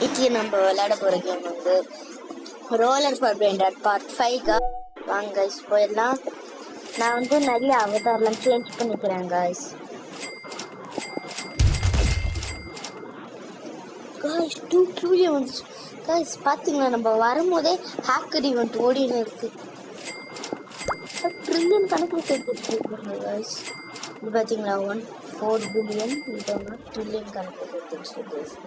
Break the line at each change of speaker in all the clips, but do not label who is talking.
இன்னைக்கு நம்ம விளையாட போகிற கேம் வந்து ரோலர் ஃபார் பிளைண்டர் பார்ட் 5 வாங்க கைஸ் போயிடலாம். நான் வந்து நிறைய அவதாரெலாம் சேஞ்ச் பண்ணிக்கிறேன் கைஸ். கைஸ் 2 கியூரியா வந்துச்சு கைஸ். பார்த்தீங்களா, நம்ம வரும்போதே ஹேக்கர் ஈவெண்ட் ஓடின்னு இருக்கு. ட்ரில்லியன் கணக்கில் சேர்த்துருக்காங்க கைஸ். இது பார்த்தீங்களா 4 பில்லியன் ட்ரில்லியன் கணக்கில் சேர்த்துருச்சு.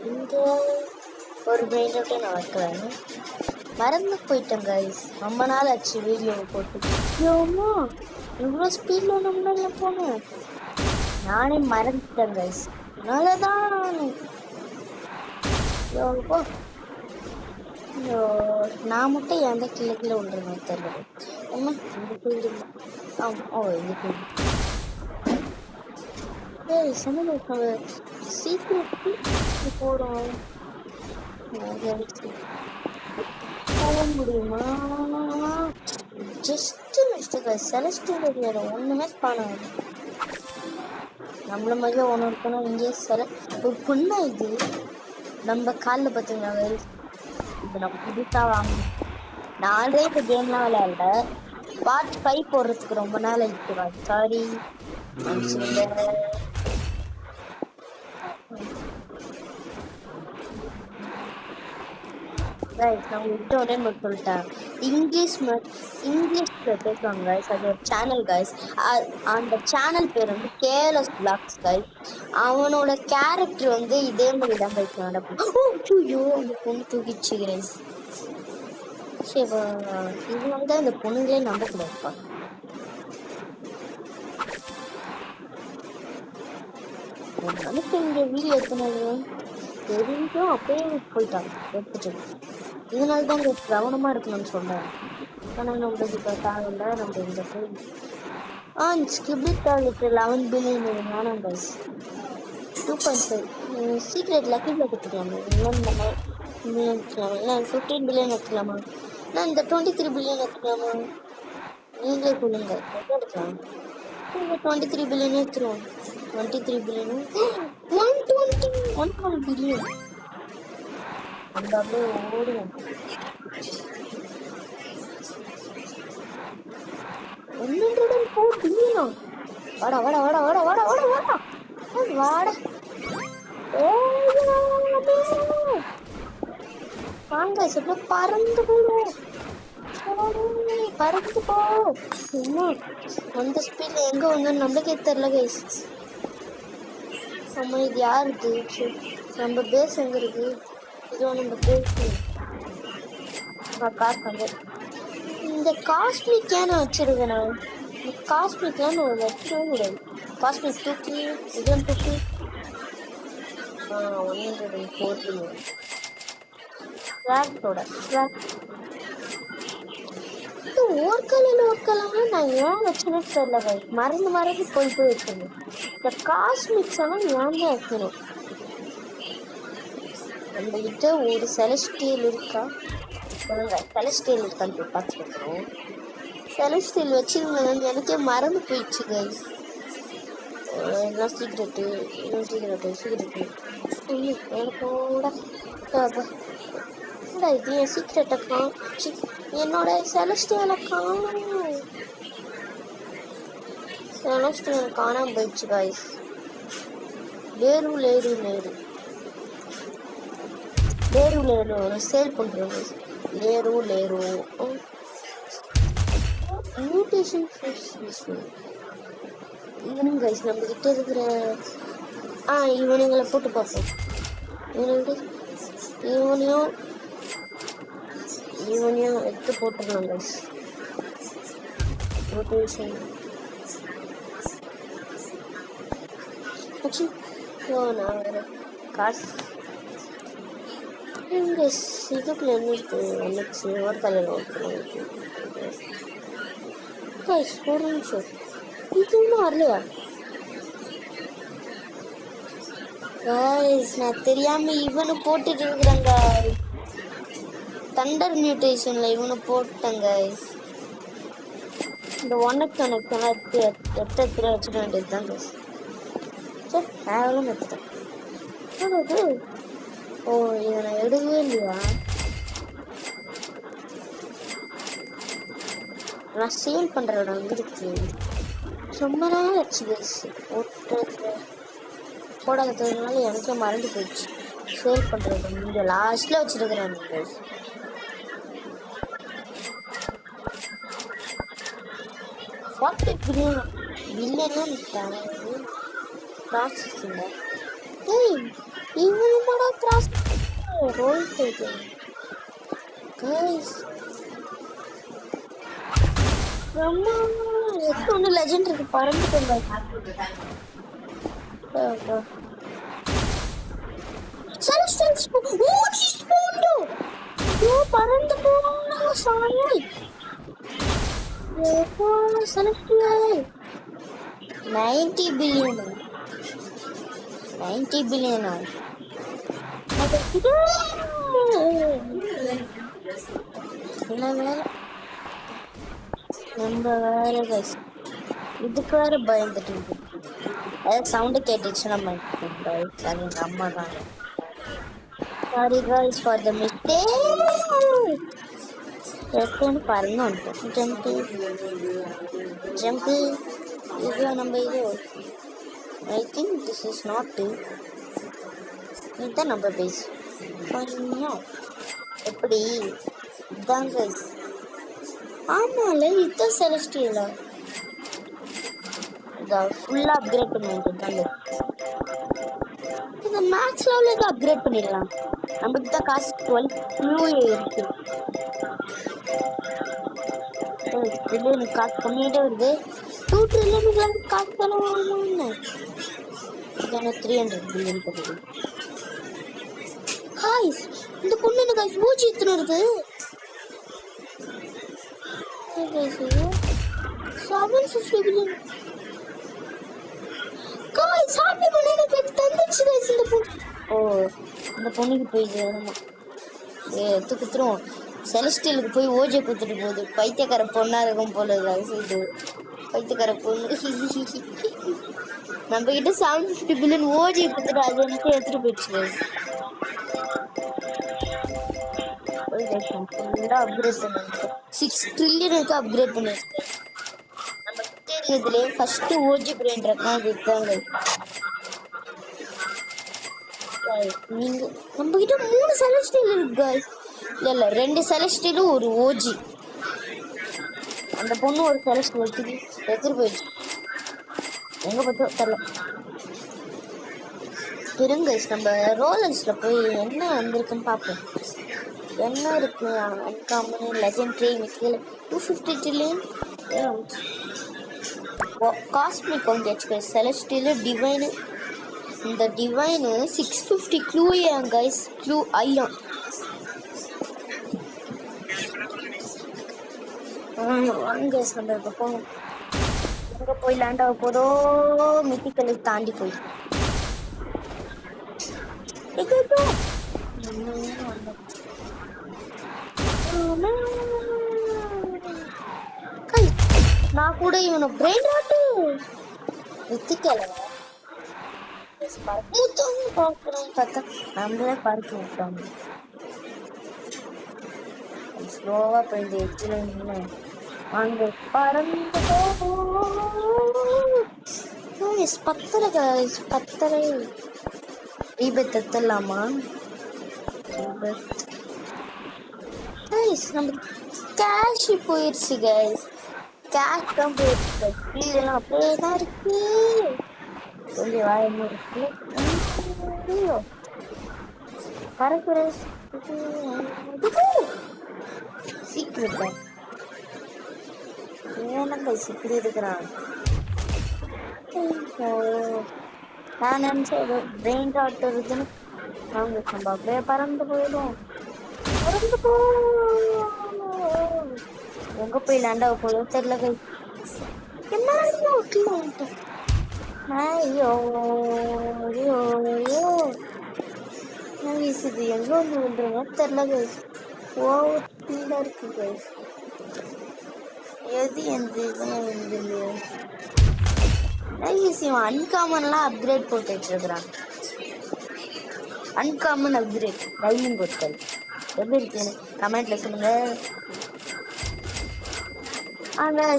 இந்த ஒரு பிளைண்டர்ட்டே நான் வைக்கிறேன். மறந்து போயிட்டேன் கைஸ், ரொம்ப நாள் ஆச்சு வீடியோ போட்டு. ஐயோம்மா இவ்வளோ ஸ்பீடில் நம்மளால போனேன், நானே மறந்துட்டேன் கைஸ். அதனாலதான் நான் மட்டும் எந்த கிழக்கில் விழுறேன் தெரியல. அம்மா இந்த ஃபீல்டு இந்த ஃபீல்டு சீக்கிரம் போகிறோம். போக முடியுமா? Just mistake. செலஸ்டியல் ஏரியாவில் ஒன்றுமே ஸ்பான் நம்மள மாதிரியே ஒன்று இருக்கணும். இங்கே ஒரு பொண்ணா இது நம்ம காலில் பார்த்தீங்கன்னா இது நம்ம புதுசாக வாங்கணும். நானே இப்போ கேம்லாம் விளையாடல. பார்ட் 5 போடுறதுக்கு ரொம்ப நாள் ஆயிடுச்சு. சாரி. நான் விட்டோடனே மட்டும் சொல்லிட்டேன். இங்கிலீஷில் பேசுவாங்க கைஸ். அது ஒரு சேனல் கைஸ். அந்த சேனல் பேர் வந்து கேர்லெஸ் பிளாக்ஸ் கைஸ். அவனோட கேரக்டர் வந்து இதே மாதிரி தான் பேசுவாங்க. ஐயோ அந்த பொண்ணு தூக்கிச்சு கைஸ். இது வந்து அந்த பொண்ணுங்களே நம்பக்கூடாதுப்பா. ஒரு மனுஷன் இங்கே வீடியோ எடுத்துனாங்க தெரிஞ்சும் அப்படியே போயிட்டாங்க எடுத்துட்டு. இதனால தான் இங்கே கவனமாக இருக்கணும்னு சொன்னேன். ஆனால் நம்மளுக்கு இப்போ தேவையில்லை. நம்ம இந்த போய் ஸ்கிரிப்ட் ஆகிட்டு 11 பில்லியன் வேணாம் கைஸ். 2.5 சீக்ரெட் லக்கி பிளாக் எடுத்துக்கலாமா? இல்லை 15 பில்லியன் எடுத்துக்கலாமா? நான் இந்த 23 பில்லியன் எடுத்துக்கலாமா? நீங்களே சொல்லுங்க. எடுக்கலாம். இந்த 23 பில்லியன் எடுத்துருவோம். 23 பில்லியன் 120 பில்லியன் அந்த அப்படியே ஓடுவோம். 104 பில்லியனா? வாடா வாடா வாடா வாடா வாடா வாடா வாடா வாடா. வாங்க சொல்ல பறந்து போடும். பறந்து போ. அந்த ஸ்பீட்ல எங்க வந்து நம்மளுக்கே தெரியல கைஸ். நம்ம இது யாருக்கு நம்ம பேஸ் எங்க இருக்கு? இதோ நம்ம பேஸ் காசு. இந்த காஸ்மிக் ஏன் நான் வச்சிருக்கேன்? நான் காஸ்மிக்லாம் நான் வச்சிடவே முடியாது. காஸ்மிக் தூக்கி இதெல்லாம் தூக்கி 104 ஸ்வாக்ஸோட ஓர்க்கலாம்னா நான் ஏன் வச்சுனே தெரியல கைஸ். மறந்து போய் வச்சிருந்தேன். இந்த காஸ்மிக்ஸ் எல்லாம் ஏன் தான் வைக்கணும்? நம்ம கிட்ட ஒரு செலஸ்டியல் இருக்கா? சொல்லுங்க, செலஸ்டியல் இருக்கான்னு போய் பார்த்துக்கிறோம். செலஸ்டியல் வச்சிருந்தேன், எனக்கே மறந்து போயிடுச்சு கைஸ். எல்லாம் சீக்ரெட்டு இது என் சீக்ரெட்டை காமிச்சு என்னோட செலஸ்டியலை காணாம போயிடுச்சு கைஸ். லேரு சேல் பண்றோம். லேரு மியூட்டேஷன் இவனும் கைஸ் நம்ம கிட்ட இருக்கிற இவனுங்களை போட்டு பார்ப்போம். இவனையும் எடுத்து போட்டுருலாம் கைஸ். ரொட்டேஷன் நான் வேற காசு இதுக்குள்ள இருக்கு. வந்துச்சு ஒரு கலர் ஒரு நிமிஷம். இது இன்னும் வரலையா கைஸ்? நான் தெரியாம இவனு போட்டுட்டு இருக்கிறாங்க. தண்டர் மியூட்டேஷன்ல இவனு போட்டேன் கைஸ். இந்த 1x எடுத்து வச்சுக்க வேண்டியது தான் கைஸ். சரி நான் எவ்வளோ எடுத்துட்டேன். என்னது? ஓ இதை நான் எடுக்கவே இல்லையா? நான் சேல் பண்ற இடம் வந்து இருக்கு. ரொம்ப நாள் ஆச்சு கைஸ் போடாததுனால எனக்கே மறந்து போயிடுச்சு. சேல் பண்றது இங்க லாஸ்ட்ல வச்சிருக்கிறேன் கைஸ். பில்லியன் ப்ராசஸிங்க. ஏய் இவனோட ப்ராசஸ் ரோல் டேக்கு கைஸ். ரொம்ப ஒன்று லெஜெண்ட் இருக்கு பறந்துட்டு பறந்து போனா சாய் 90 பில்லியன் நம்ம வேற கைஸ் இதுக்கு வேற பயந்துட்டு அதாவது சவுண்டு கேட்டுச்சு. நம்ம அது எங்க அம்மா தான். Sorry guys for the mistake. எப்போன்னு பாருங்க வந்துட்டோம். ஜம்பு இது நம்ம இது I think this is not இதுதான் நம்ம பேஸ் எப்படி இதுதான் கைஸ். ஆமால இதுதான் செலஸ்டியலா ஃபுல்லா அப்கிரேட் பண்ணிட்டாங்க. இந்த மேக்ஸ் லெவலுக்கு அப்கிரேட் பண்ணிடலாம். நமக்கு தான் காசு 12 இருக்கு. ட்ரில்லியன் காசு பண்ணிட்டே வருது. 2 ட்ரில்லியனுக்கு காசு செலவாகணும். இதான 300 பில்லியன் போகுது. காய்ஸ் இந்த பொண்ணு என்ன காய்ஸ் மூச்சு எத்தனை வருது. 750 பில்லியன் காய்ஸ் ஹாப்பி பண்ணி எனக்கு தந்துச்சு காய்ஸ் இந்த பொண்ணு. ஓ இந்த பொண்ணுக்கு போயிடுது. குத்துரும் செலஸ்டியலுக்கு போய் ஓஜை குத்துட்டு போகுது. பைத்தியக்கார பொண்ணா இருக்கும் போல இது பைத்தியக்கார பொண்ணு. நம்ம கிட்ட 750 பில்லியன் ஓஜை குத்துட்டு அது எனக்கு எடுத்துட்டு போயிடுச்சு. அப்கிரேட் பண்ணிருக்கோம் 6 ட்ரில்லியனுக்கு அப்கிரேட் பண்ணிருக்கோம். நம்ம கிட்ட இருக்கிறதுல ஃபர்ஸ்ட் ஓஜி பிராண்ட் இருக்கான். அது இருக்காங்க நீங்க நம்ம கிட்ட 3 செலஸ்டியல் இருக்கு गाइस. இல்ல 2 செலஸ்டியலும் ஒரு ஓஜி. அந்த பொண்ணு ஒரு செலஸ்டியல் எடுத்துட்டு போயிடுச்சு. எங்க போச்சோ தெரியல. இருங்க நம்ம ரோலர்ஸ்ல போய் என்ன வந்திருக்குன்னு பார்ப்போம். என்ன இருக்கு uncommon legendary Michael 250 trillion cosmic வந்து ஹெச்கே செலஸ்டியல் டிவைன். இந்த டிவைன் 650 க்ளூ கைஸ். க்ளூ ஐயம் வாங்க நம்ம போவோம். எங்க போய் லேண்ட் ஆக போதோ மித்திக்கலை தாண்டி போய் நான் கூட இவனை பிரெயின் ராட்டு மித்திக்கலை பார்த்தா நம்மளே பார்க்க விட்டாங்க. ஸ்லோவா போய் எச்சில வாங்க பறந்து பத்தரை தீபத் எத்தலாமா? நம்ம கேஷ் போயிடுச்சு கைஸ். கேஷ் தான் போயிடுச்சு. இதெல்லாம் அப்படியே தான் இருக்கு. கொஞ்சம் வாயமா இருக்கு. பறக்குற சீக்கிரம் ஏனங்க இப்படி இருக்கிறான். நான் நினைச்சேன் ஏதோ பிரெயின் ராட் இருக்குன்னு. அவங்க நம்ம அப்படியே பறந்து போயிடும். பறந்து போ எங்க போய் லேண்ட் ஆக போதும் தெரியல கை. என்ன ஐயோ ஐயோ ஐயோ வீசுது. எங்க வந்து விடுறீங்க தெரியல கைஸ். ஓவரா இருக்கு கைஸ். எது எந்த இதெல்லாம் வந்து அன்காமன்லாம் அப்கிரேட் போட்டு வச்சிருக்கிறான். அன்காமன் அப்கிரேட் டைவிங் பொருட்கள் எப்படி இருக்குன்னு கமெண்ட்ல சொல்லுங்க.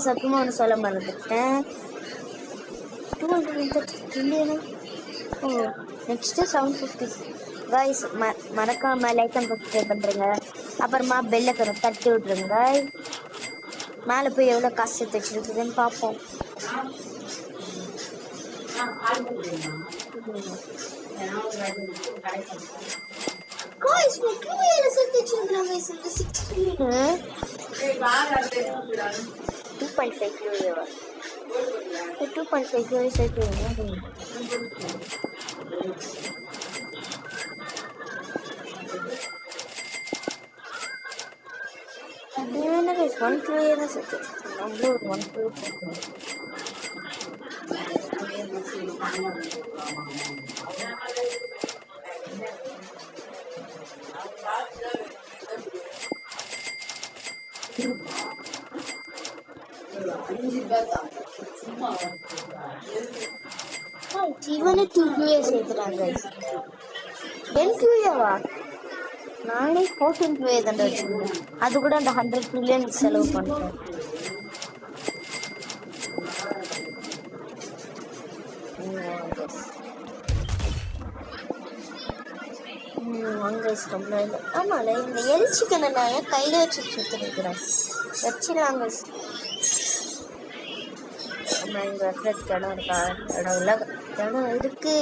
சத்தியமா ஒன்று சொல்ல மறந்துட்டேன். 230 ஓ நெக்ஸ்ட் 750 கைஸ். மறக்காம லைக் அண்ட் சப்ஸ்கிரைப் பண்றீங்க. அப்புறமா பெல்ல தட்டி விட்டுருங்க. மேலே போய் எவ்வளோ காசு சேர்த்து வச்சிருக்குதுன்னு பார்ப்போம். இவனே 2 சேர்த்துட்டாங்க. 10 நானே 14 தான் வச்சிருந்தேன். அது கூட அந்த 100 மில்லியன் செலவு பண்ணுறேன். ஆமால இந்த எலிச்சிக்கனை நான் ஏன் கையில வச்சு சுத்திருக்கிறேன். வச்சிடலாங்க. இங்க இடம் இருக்கா? இடம் இல்ல, இடம் இருக்கு.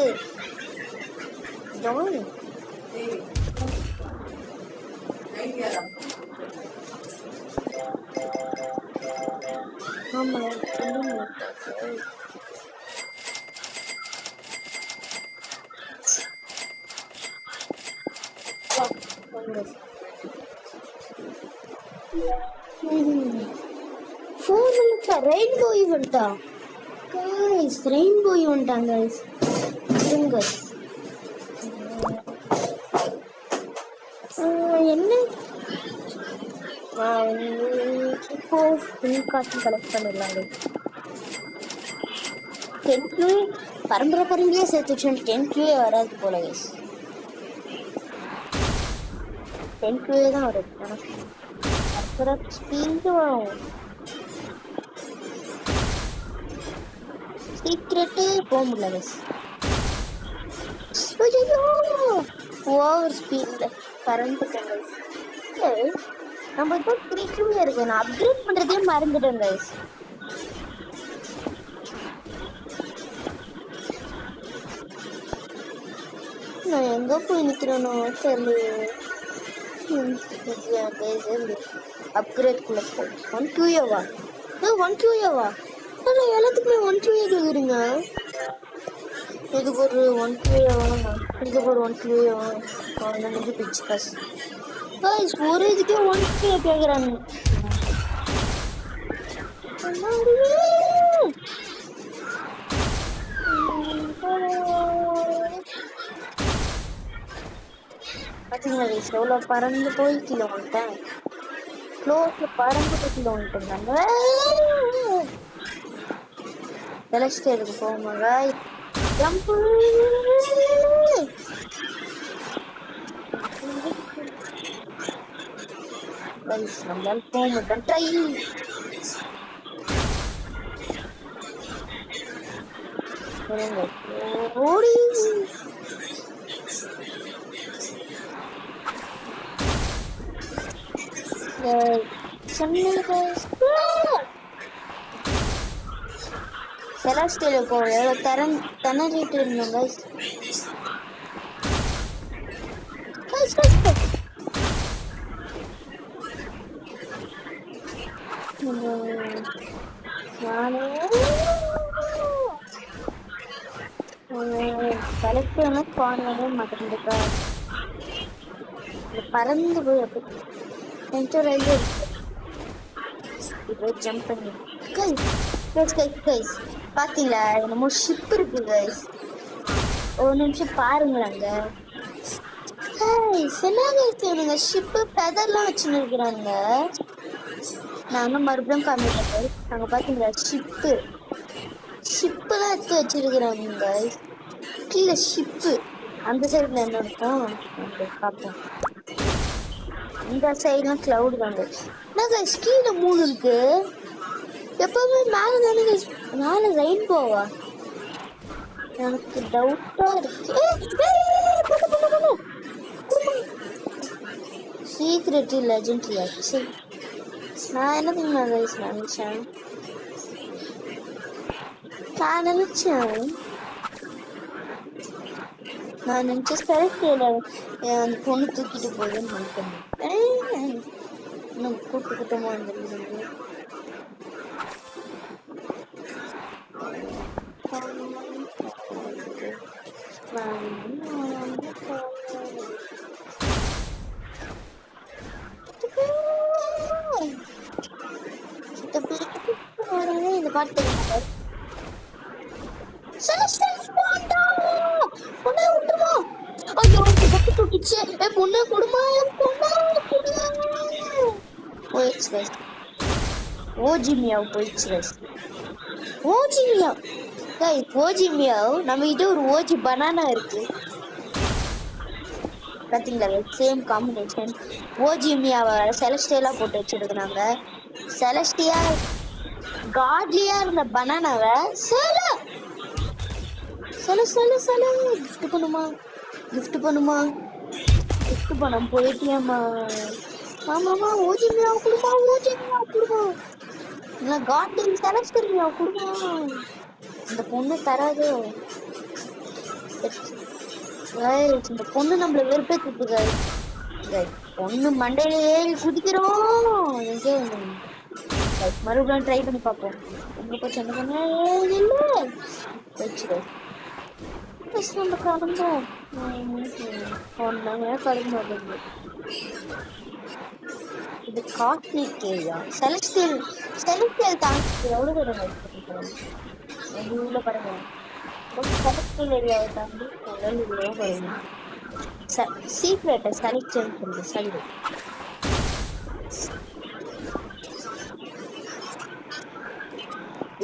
ஆமா ரெயின்போ ஈவெண்டா गाइस, ரெயின்போ ஈவெண்டாங்க गाइस. இருங்க என்ன இப்போ ஃபுல் காசு கலெக்ட் பண்ணிடலாங்க. 10 பரம்பரையா சேர்த்து வச்சு 10 வராது போல गाइस. 10 தான் வருது. அப்புறம் ஸ்பீடு வரும். சீக்ரெட்டு போக முடியல गाइस. ஓவர் ஸ்பீட்ல பறந்துட்டேன் गाइस. நம்ம இப்போ 3 இருக்கு. நான் அப்கிரேட் பண்றதே மறந்துட்டேன் गाइस. நான் எங்க போய் நிக்கிறேனோ தெரியல. அப்கிரேட் குள்ள போ. 1 QA-வா? 1 QA-வா? எல்லாத்துக்குமே 1 QA கேக்குறீங்க. இதுக்கு ஒரு 1 QA-வா? இதுக்கு ஒரு 1 QA-வா? முடிஞ்சு பிச்சு காசு गाइस. ஒரு இதுக்கே 1 QA கேக்குறாங்க. பாத்தீங்களா गाइस, எவ்வளவு பறந்து போய் கீழே வந்துட்டேன். க்ளோஸ்ல பறந்து போய் கீழே வந்துட்டாங்க. செலஸ்டியலுக்கு போமா गाइस. ஜம்ப் गाइस, நம்மளால போக மாட்டோம். ட்ரை ஓடி செலஸ்டியல் போக திணறிட்டு இருந்தோம் गाइस. செலக்ட் பானவே மாட்டேங்குதுக்கா. பறந்து போய் அப்படி ரயில்வே இப்போ ஜம்ப் பண்ணி गाइस பாத்தீங்களா? என்னமோ ஷிப் இருக்கு गाइस. ஒரு நிமிஷம் பாருங்களாங்க गाइस. என்ன गाइस இவங்க ஷிப் ஃபெதர்லாம் வச்சுன்னு இருக்கிறாங்க. நான் மறுபடியும் காமிக்கிறேன். நாங்க பாத்தீங்களா ஷிப்லாம் எடுத்து வச்சிருக்கிறாங்க गाइस. கீழே ஷிப்பு அந்த சைடுல என்ன இருக்கும் பார்ப்போம். இந்த சைடுலாம் கிளவுட் தாங்க. என்ன கீழே 3 இருக்கு. எப்பவுமே மேலே தானே மேலே ரெயின்போவா? எனக்கு டவுட்டா இருக்கு. சீக்ரெட் லெஜெண்டரி ஆச்சு. நான் என்ன தெரியுமா நினைச்சேன் செலக்டியில அந்த பொண்ணு தூக்கிட்டு போகுதுன்னு நினைக்கிறேன். இன்னும் கூட்டமா இருந்தது. இந்த பாட்டு பொண்ணு குடுமா போயிடுச்சு. ஓஜிமியாவ் போயிடுச்சு. ஓஜிமியாவ் நம்ம கிட்ட ஒரு ஓஜி பனானா இருக்கு பாத்தீங்களா? Same combination. ஓஜிமியாவை செலஸ்டியலா போட்டு வச்சிருக்காங்க. செலஸ்டியா காட்லியா இருந்த பனானாவை கிஃப்ட் பண்ணுமா கிஃப்ட் பண்ண போயிட்டியாமா? ஆமாமா ஓஜிமியாவை கொடுமா இல்லை காட்லி செலஸ்டியா கொடுமா. இந்த பொண்ணு தராது. இந்த பொண்ணு நம்மள வெறுப்பேத்துது. பொண்ணு மண்டையில ஏறி குதிக்கிறோம். மறுபடியும் ட்ரை பண்ணி பார்ப்போம். உங்க போச்சு என்ன பண்ண இல்லை வச்சுக்கோ. நம்ம கடந்தோம் ஒன்னாங்க கடந்து வருது. இது காஸ்ட்லி கேயா? செலஸ்டியல் தாண்டி எவ்வளோ தூரம் வச்சுருக்கோம்? எங்கள் ஊரில் பாருங்க. செலக்டிவ் ஏரியாவை தாண்டி கடல் ஏரியாவும் பாருங்க. சீக்ரெட்டை செலக்டிவ்னு சொல்லுது. சரி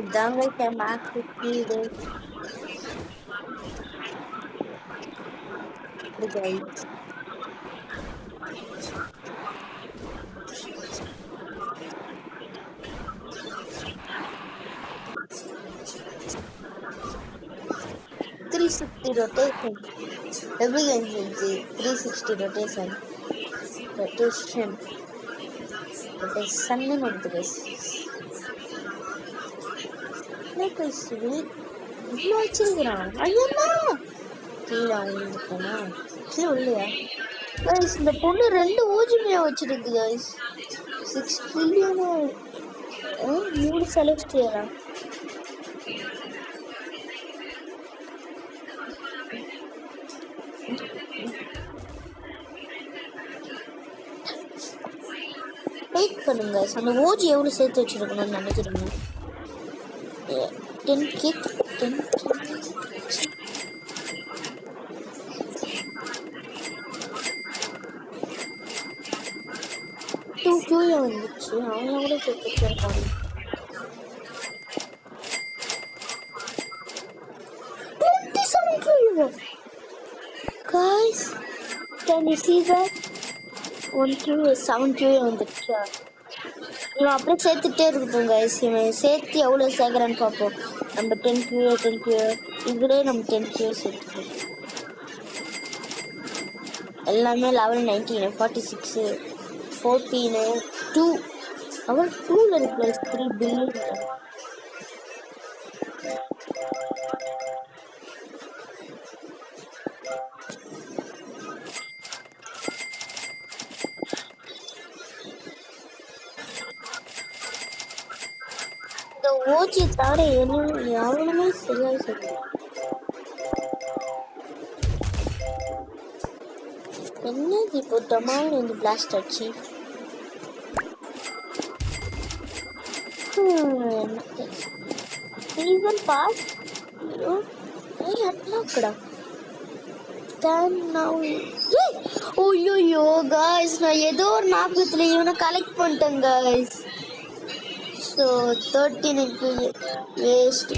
இதாங்க மேக்ஸ் இது. rotation. Every game is 360 rotation. Rotation வந்து guys. Like sweet. இவ்வளோ வச்சிருக்கிறான். ஐயம்மா கீழே அவங்க போனா கீழே இல்லையா கைஸ்? இந்த பொண்ணு 2 ஓஜிமியா வச்சிருக்கு கைஸ். 6 ட்ரில்லியன் 3 செலக்டியரா? வெயிட் பண்ணுங்க. அந்த ஓஜி எவ்வளோ சேர்த்து வச்சிருக்கணும்னு நினைக்கிறீங்க? 10K 2Q வந்துச்சு. அவங்க கூட சேர்த்து வச்சிருக்காங்க. 27Q. Guys, can you see that? 1Q 7Q வந்துச்சு. இவன் அப்படியே சேர்த்துட்டே இருக்கட்டும் கைஸ். இவன் சேர்த்து எவ்வளோ சேர்க்குறான்னு பார்ப்போம். நம்ம 10Q இதுலேயே நம்ம 10Q சேர்த்துக்கணும். எல்லாமே லெவல் 19 46 14 2 அவள் 2ல இருக்கு 3 பில்லியன். ஓஜி தவிர எவ்வளவுமே சரியாக சரி. என்ன இப்போ டமால் வந்து பிளாஸ்ட் ஆச்சு. சீசன் பாஸ் அட்லாக்கடா. ஓய்யோ காய்ஸ், நான் ஏதோ ஒரு ஞாபகத்தில் இவனை கலெக்ட் பண்ணிட்டேன் காய்ஸ். So 13 waste.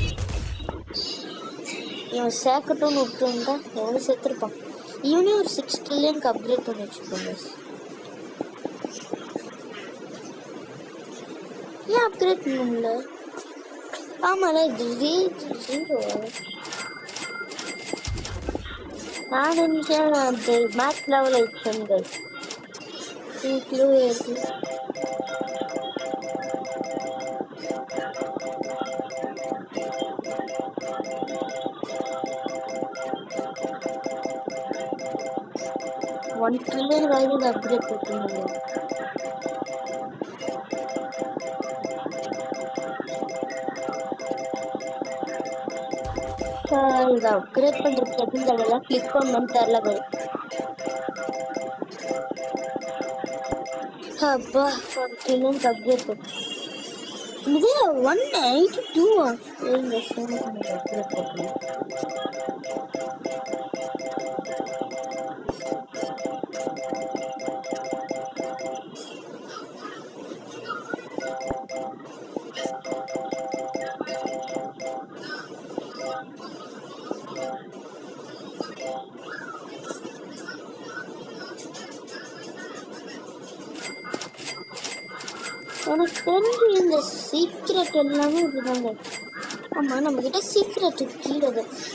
இவன் சேர்க்கட்டும்னு விட்டுருந்தா எவ்வளோ சேர்த்துருப்பான். இவனே ஒரு 6 ட்ரில்லியனுக்கு அப்கிரேட் பண்ணி வச்சுக்கோங்க. ஏன் அப்கிரேட் பண்ண முடியல? ஆமால இது 0. நான் நினைச்சேன் அந்த மேக்ஸ் லெவல் ஆயிடுச்சுங்க. 2 கிலோ ஏறுது. $1 trillion வரைக்கும் அப்கிரேட் பண்ணிருந்தீங்க. இதை அப்கிரேட் பண்றதுக்கு எதுவும் கிளிக் பண்ணணும்னு தெரியல. அப்பா $1 trillion அப்கிரேட் பண்ணு. இது 182 இந்த ஃபோனுக்கு அப்கிரேட் பண்ணு. எனக்கு தெரிஞ்சு இந்த சீக்ரெட் எல்லாமே இதுதாங்க. ஆமா நம்ம கிட்ட சீக்ரெட் கீழே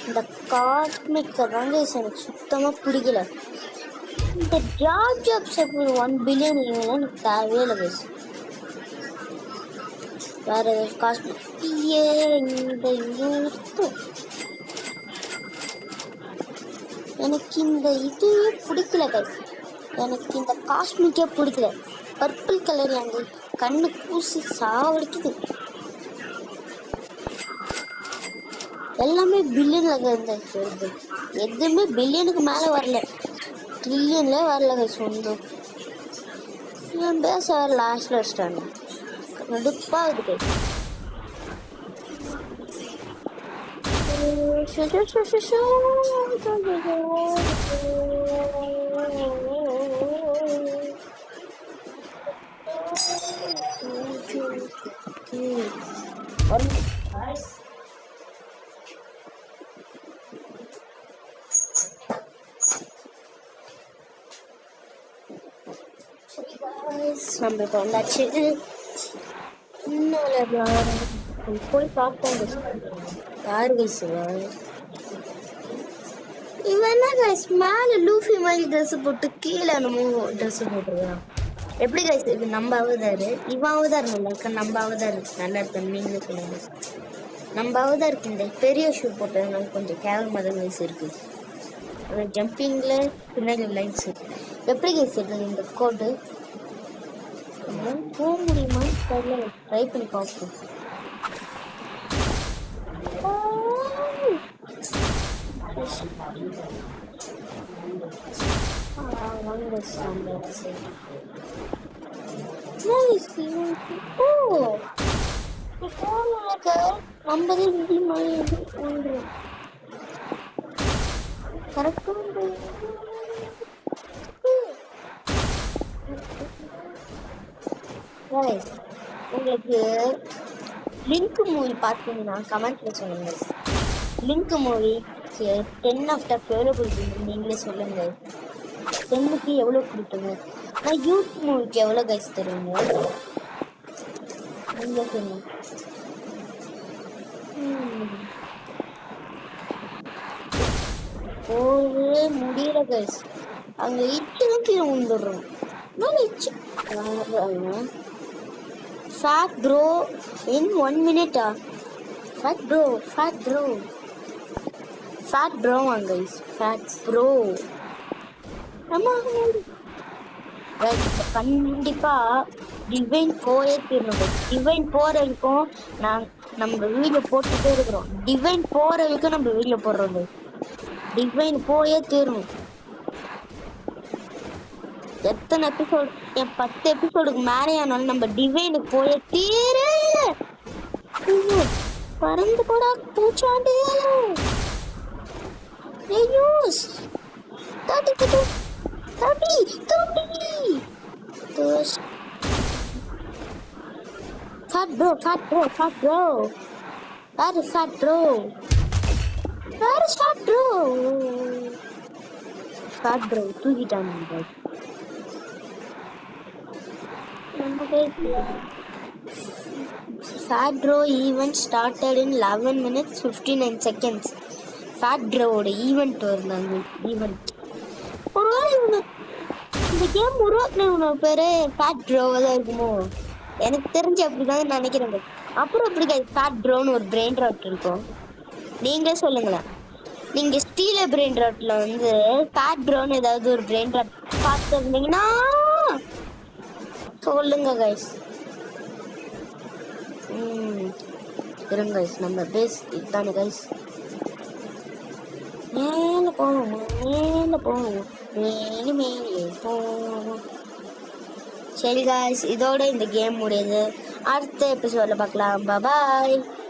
இந்த காஸ்மிக் தாங்க எனக்கு சுத்தமா பிடிக்கல. இந்த ஜாப் 1 பில்லியன் எனக்கு தேவையே இல்லை பேசு. வேற காஸ்மிக் இந்த எனக்கு இந்த இதுவே பிடிக்கல கைஸ். எனக்கு இந்த காஸ்மிக்கே பிடிக்கல. பர்பிள் கலர்ல அந்த கண்ணு பூசி சாவடிக்குது. எல்லாமே பில்லியன்ல இருந்தது. எதுவுமே பில்லியனுக்கு மேல வரல, ட்ரில்லியன்ல வரல சொந்தம். என் பேச லாஸ்ட்ல வச்சிட்டாங்க. நடுப்பா இருக்கு. நம்ம இப்போ வந்தாச்சு. போய் பார்ப்போம். யாரு கைஸ் இவன் என்ன கைஸ் மேல லூஃபி மாதிரி ட்ரெஸ் போட்டு கீழே என்னமோ ட்ரெஸ் போட்டுருக்கான். எப்படி கைஸ் இது நம்ம அவதாரு, இவன் அவதார் நல்லா இருக்க, நம்ம அவதார் நல்லா இருக்க. நீங்களே சொல்லுங்க. நம்ம அவதார் இருக்கு இந்த பெரிய ஷூ போட்டதுனால கொஞ்சம் கேவலமாக தான் கைஸ் இருக்கு. அந்த ஜம்பிங்ல பின்னாடி லைட்ஸ் எப்படி கைஸ் இருக்கு இந்த கோடு போக முடியுமா தெரியல. ட்ரை பண்ணி பார்ப்போம். உங்களுக்கு லிங்க் மூவி பார்த்தீங்கன்னா கமெண்ட்ல சொல்லுங்க. லிங்க் மூவி 10 ஆஃப் எவ்வளோ கொடுப்பீங்க நீங்களே சொல்லுங்க. 10க்கு எவ்வளோ கொடுப்பீங்க? நான் யூத் மூவிக்கு எவ்வளோ கைஸ் தருவீங்க நீங்களே சொல்லுங்க. போகவே முடியல கைஸ். அங்கே இச்சுதான் கீழே வந்துடுறோம். Fat bro in 1 minute. Fat bro guys. Fat bro. கண்டிப்பா டிவைன் போயே தீரணும். டிவைன் போற வரைக்கும் நம்ம வீடியோ போட்டுட்டே இருக்கிறோம். டிவைன் போற வரைக்கும் நம்ம வீடியோ போடுறோம். டிவைன் போயே தீரணும். எத்தனை எபிசோடு, 10 எபிசோடுக்கு மேலே ஆனாலும் நம்ம டிவைனுக்கு போய தீர. பறந்து போடா பூச்சாண்டு. Fat bro. Where is fat bro? Fat bro தூக்கிட்டாங்க. Fat Bro event started in 11 minutes 59 seconds. Fat Broவோட ஈவெண்ட் வருந்தாங்க. ஈவெண்ட் இந்த கேம் உருவாக்குன பேரு ஃபேட் ப்ரோவா தான் இருக்குமோ? எனக்கு தெரிஞ்சு அப்படிதான் நினைக்கிறேன். அப்புறம் எப்படி ஃபேட் ப்ரோன்னு ஒரு பிரெயின் ராட் இருக்கும், நீங்களே சொல்லுங்களேன். நீங்க ஸ்டீல பிரெயின் ராட்ல வந்து ஃபேட் ப்ரோன்னு ஏதாவது ஒரு பிரெயின் ராட் பார்த்துருந்தீங்கன்னா சொல்லுங்க கைஸ். இருங்க கைஸ், நம்ம பேஸ் இதுதானே கைஸ். மேலே போவோம், மேலே போவோம், மேலே மேலே போவோம். சரி கைஸ், இதோட இந்த கேம் முடியுது. அடுத்த எபிசோட்ல பார்க்கலாம். பாய்.